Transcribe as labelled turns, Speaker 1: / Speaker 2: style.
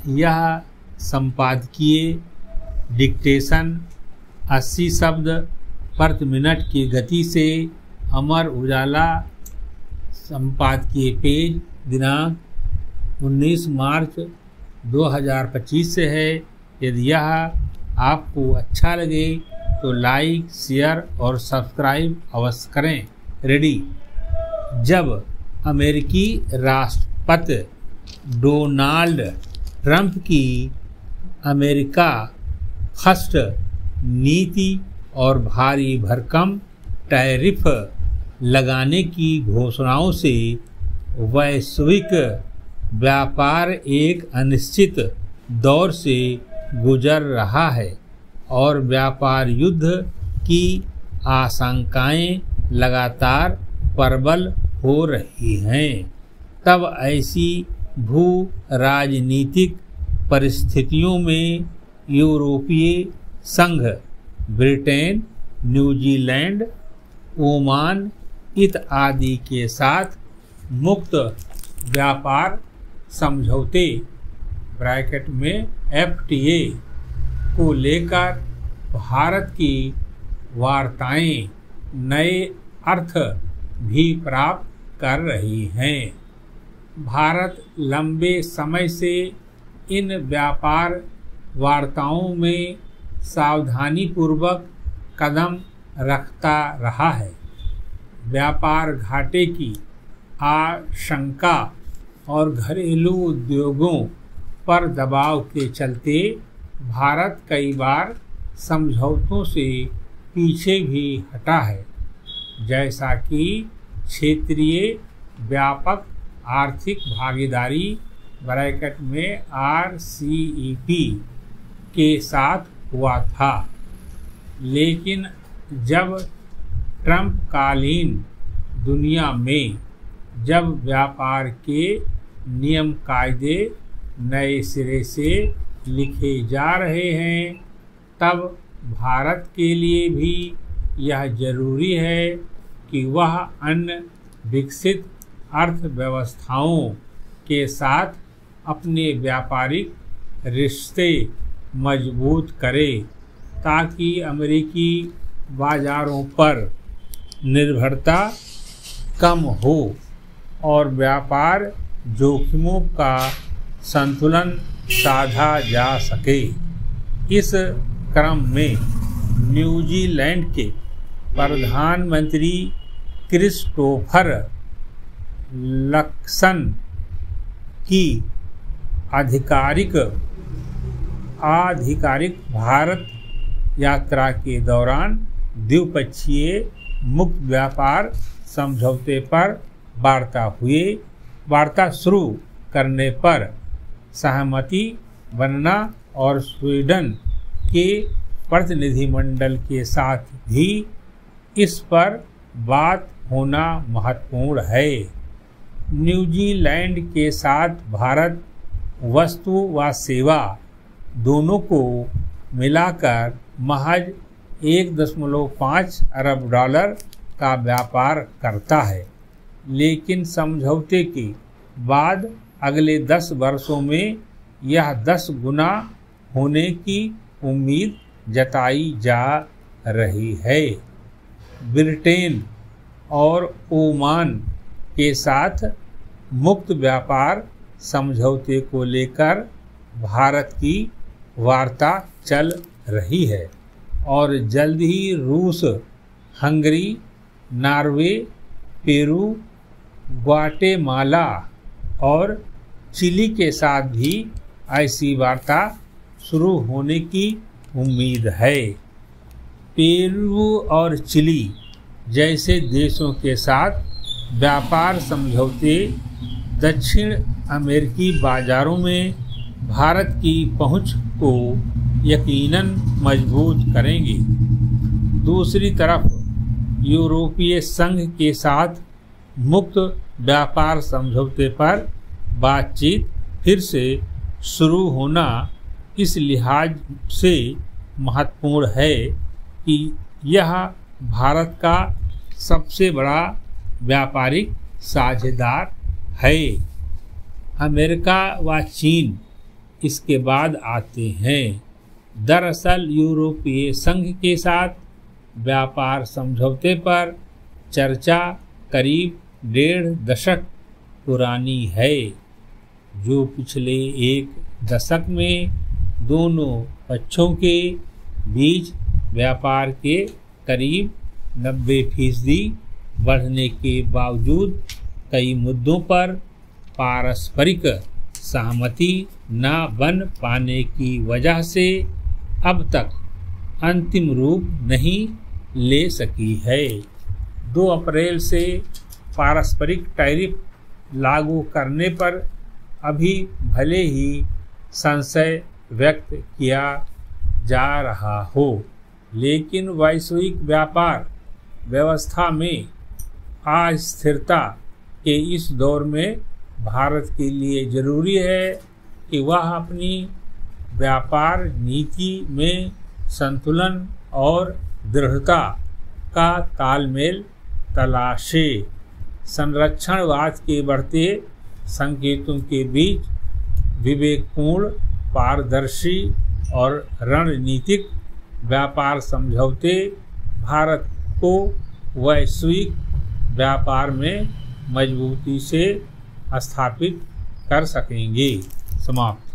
Speaker 1: यह संपादकीय डिक्टेशन 80 शब्द प्रति मिनट की गति से अमर उजाला संपादकीय पेज दिनांक 19 मार्च 2025 से है। यदि यह आपको अच्छा लगे तो लाइक, शेयर और सब्सक्राइब अवश्य करें। रेडी। जब अमेरिकी राष्ट्रपति डोनाल्ड ट्रंप की अमेरिका फर्स्ट नीति और भारी भरकम टैरिफ लगाने की घोषणाओं से वैश्विक व्यापार एक अनिश्चित दौर से गुजर रहा है और व्यापार युद्ध की आशंकाएं लगातार प्रबल हो रही हैं, तब ऐसी भू राजनीतिक परिस्थितियों में यूरोपीय संघ, ब्रिटेन, न्यूजीलैंड, ओमान इत्यादि के साथ मुक्त व्यापार समझौते ब्रैकेट में FTA को लेकर भारत की वार्ताएं नए अर्थ भी प्राप्त कर रही हैं। भारत लंबे समय से इन व्यापार वार्ताओं में सावधानीपूर्वक कदम रखता रहा है। व्यापार घाटे की आशंका और घरेलू उद्योगों पर दबाव के चलते भारत कई बार समझौतों से पीछे भी हटा है, जैसा कि क्षेत्रीय व्यापक आर्थिक भागीदारी ब्रैकेट में RCEP के साथ हुआ था। लेकिन जब ट्रंप कालीन दुनिया में जब व्यापार के नियम कायदे नए सिरे से लिखे जा रहे हैं, तब भारत के लिए भी यह जरूरी है कि वह अन्य विकसित अर्थव्यवस्थाओं के साथ अपने व्यापारिक रिश्ते मजबूत करे, ताकि अमेरिकी बाजारों पर निर्भरता कम हो और व्यापार जोखिमों का संतुलन साधा जा सके। इस क्रम में न्यूजीलैंड के प्रधानमंत्री क्रिस्टोफर लक्सन की आधिकारिक भारत यात्रा के दौरान द्विपक्षीय मुक्त व्यापार समझौते पर वार्ता शुरू करने पर सहमति बनना और स्वीडन के प्रतिनिधिमंडल के साथ भी इस पर बात होना महत्वपूर्ण है। न्यूजीलैंड के साथ भारत वस्तु व सेवा दोनों को मिलाकर महज 1.5 अरब डॉलर का व्यापार करता है, लेकिन समझौते के बाद अगले 10 वर्षों में यह 10 गुना होने की उम्मीद जताई जा रही है। ब्रिटेन और ओमान के साथ मुक्त व्यापार समझौते को लेकर भारत की वार्ता चल रही है और जल्द ही रूस, हंगरी, नॉर्वे, पेरू, ग्वाटेमाला और चिली के साथ भी ऐसी वार्ता शुरू होने की उम्मीद है। पेरू और चिली जैसे देशों के साथ व्यापार समझौते दक्षिण अमेरिकी बाजारों में भारत की पहुंच को यकीनन मजबूत करेंगे। दूसरी तरफ यूरोपीय संघ के साथ मुक्त व्यापार समझौते पर बातचीत फिर से शुरू होना इस लिहाज से महत्वपूर्ण है कि यह भारत का सबसे बड़ा व्यापारिक साझेदार है। अमेरिका व चीन इसके बाद आते हैं। दरअसल यूरोपीय संघ के साथ व्यापार समझौते पर चर्चा करीब 1.5 दशक पुरानी है, जो पिछले 1 दशक में दोनों पक्षों के बीच व्यापार के करीब 90% बढ़ने के बावजूद कई मुद्दों पर पारस्परिक सहमति न बन पाने की वजह से अब तक अंतिम रूप नहीं ले सकी है। 2 अप्रैल से पारस्परिक टैरिफ लागू करने पर अभी भले ही संशय व्यक्त किया जा रहा हो, लेकिन वैश्विक व्यापार व्यवस्था में अस्थिरता के इस दौर में भारत के लिए जरूरी है कि वह अपनी व्यापार नीति में संतुलन और दृढ़ता का तालमेल तलाशे। संरक्षणवाद के बढ़ते संकेतों के बीच विवेकपूर्ण, पारदर्शी और रणनीतिक व्यापार समझौते भारत को वैश्विक व्यापार में मजबूती से स्थापित कर सकेंगे। समाप्त।